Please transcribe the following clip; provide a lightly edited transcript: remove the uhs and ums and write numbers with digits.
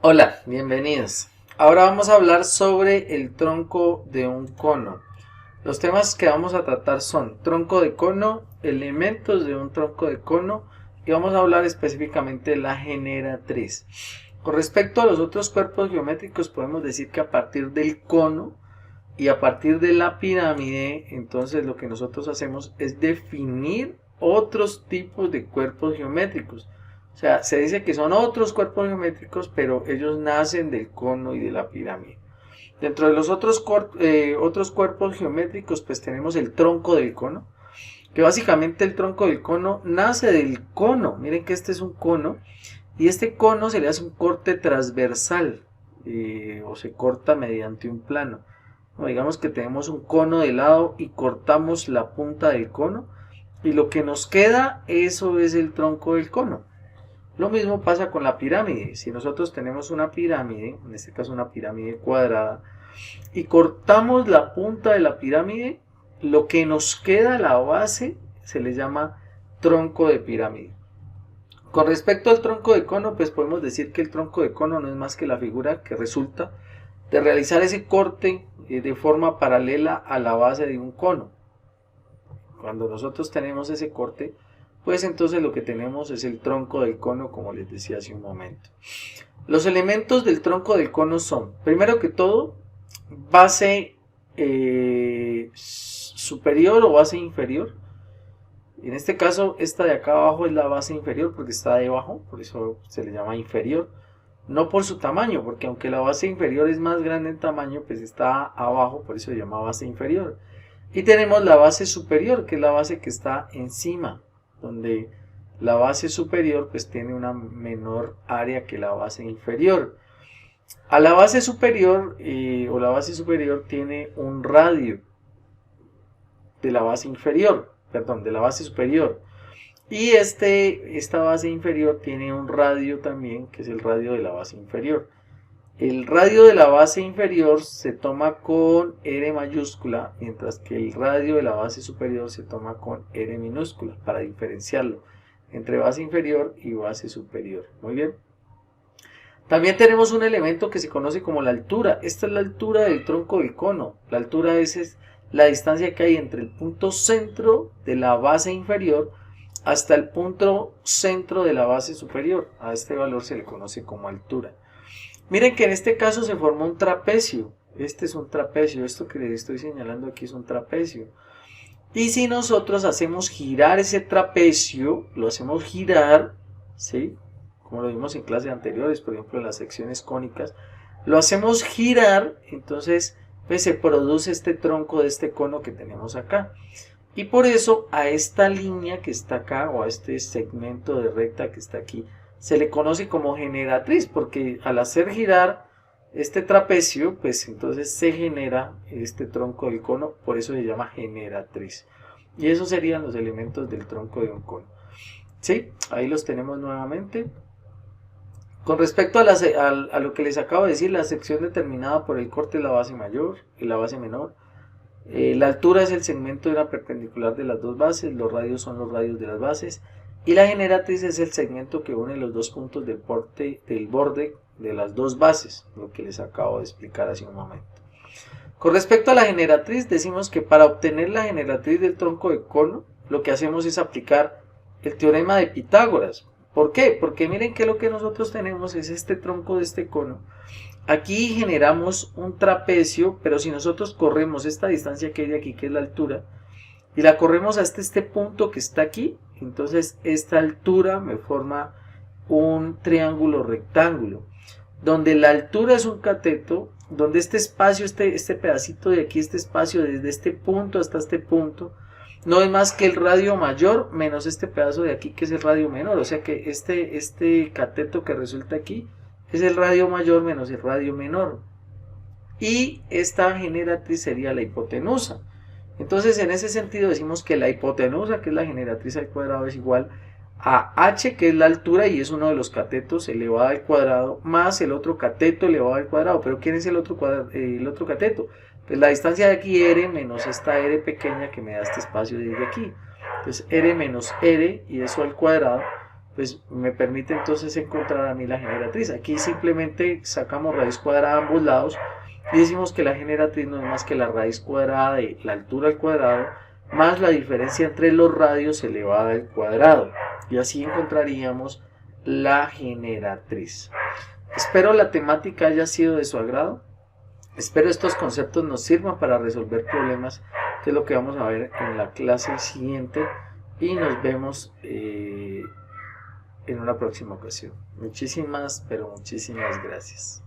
Hola, bienvenidos. Ahora vamos a hablar sobre el tronco de un cono. Los temas que vamos a tratar son tronco de cono, elementos de un tronco de cono y vamos a hablar específicamente de la generatriz. Con respecto a los otros cuerpos geométricos podemos decir que a partir del cono y a partir de la pirámide, entonces lo que nosotros hacemos es definir otros tipos de cuerpos geométricos. O sea, se dice que son otros cuerpos geométricos, pero ellos nacen del cono y de la pirámide. Dentro de los otros cuerpos geométricos, pues tenemos el tronco del cono, que básicamente el tronco del cono nace del cono. Miren que este es un cono, y este cono se le hace un corte transversal, o se corta mediante un plano. O digamos que tenemos un cono de lado y cortamos la punta del cono, y lo que nos queda, eso es el tronco del cono. Lo mismo pasa con la pirámide. Si nosotros tenemos una pirámide, en este caso una pirámide cuadrada, y cortamos la punta de la pirámide, lo que nos queda, la base, se le llama tronco de pirámide. Con respecto al tronco de cono, pues podemos decir que el tronco de cono no es más que la figura que resulta de realizar ese corte de forma paralela a la base de un cono. Cuando nosotros tenemos ese corte, pues entonces lo que tenemos es el tronco del cono, como les decía hace un momento. Los elementos del tronco del cono son, primero que todo, base superior o base inferior. En este caso, esta de acá abajo es la base inferior porque está debajo, por eso se le llama inferior. No por su tamaño, porque aunque la base inferior es más grande en tamaño, pues está abajo, por eso se llama base inferior. Y tenemos la base superior, que es la base que está encima, donde la base superior pues tiene una menor área que la base inferior. A la base superior o la base superior tiene un radio de la base inferior, perdón, de la base superior. Y esta base inferior tiene un radio también, que es el radio de la base inferior. El radio de la base inferior se toma con R mayúscula, mientras que el radio de la base superior se toma con R minúscula, para diferenciarlo entre base inferior y base superior. Muy bien. También tenemos un elemento que se conoce como la altura. Esta es la altura del tronco del cono. La altura es la distancia que hay entre el punto centro de la base inferior hasta el punto centro de la base superior. A este valor se le conoce como altura. Miren que en este caso se forma un trapecio. Este es un trapecio. Esto que les estoy señalando aquí es un trapecio. Y si nosotros hacemos girar ese trapecio, lo hacemos girar, ¿sí? Como lo vimos en clases anteriores, por ejemplo en las secciones cónicas, lo hacemos girar, entonces pues se produce este tronco de este cono que tenemos acá. Y por eso a esta línea que está acá, o a este segmento de recta que está aquí, se le conoce como generatriz, porque al hacer girar este trapecio, pues entonces se genera este tronco del cono, por eso se llama generatriz. Y esos serían los elementos del tronco de un cono. ¿Sí? Ahí los tenemos nuevamente. Con respecto a lo que les acabo de decir, la sección determinada por el corte de la base mayor y la base menor. La altura es el segmento de la perpendicular de las dos bases, los radios son los radios de las bases, y la generatriz es el segmento que une los dos puntos del borde de las dos bases, lo que les acabo de explicar hace un momento. Con respecto a la generatriz, decimos que para obtener la generatriz del tronco de cono, lo que hacemos es aplicar el teorema de Pitágoras. ¿Por qué? Porque miren que lo que nosotros tenemos es este tronco de este cono. Aquí generamos un trapecio, pero si nosotros corremos esta distancia que hay de aquí, que es la altura, y la corremos hasta este punto que está aquí, entonces esta altura me forma un triángulo rectángulo, donde la altura es un cateto, donde este espacio, este pedacito de aquí, este espacio desde este punto hasta este punto, no es más que el radio mayor menos este pedazo de aquí que es el radio menor, o sea que este cateto que resulta aquí es el radio mayor menos el radio menor, y esta generatriz sería la hipotenusa. Entonces en ese sentido decimos que la hipotenusa, que es la generatriz al cuadrado, es igual a h, que es la altura y es uno de los catetos elevado al cuadrado, más el otro cateto elevado al cuadrado. Pero ¿quién es el otro cateto? Pues la distancia de aquí, r, menos esta r pequeña que me da este espacio desde aquí. Entonces r menos r y eso al cuadrado, pues me permite entonces encontrar a mí la generatriz. Aquí simplemente sacamos raíz cuadrada a ambos lados y decimos que la generatriz no es más que la raíz cuadrada de la altura al cuadrado más la diferencia entre los radios elevada al cuadrado, y así encontraríamos la generatriz. Espero la temática haya sido de su agrado. Espero estos conceptos nos sirvan para resolver problemas, que es lo que vamos a ver en la clase siguiente, y nos vemos en una próxima ocasión. Muchísimas, pero muchísimas gracias.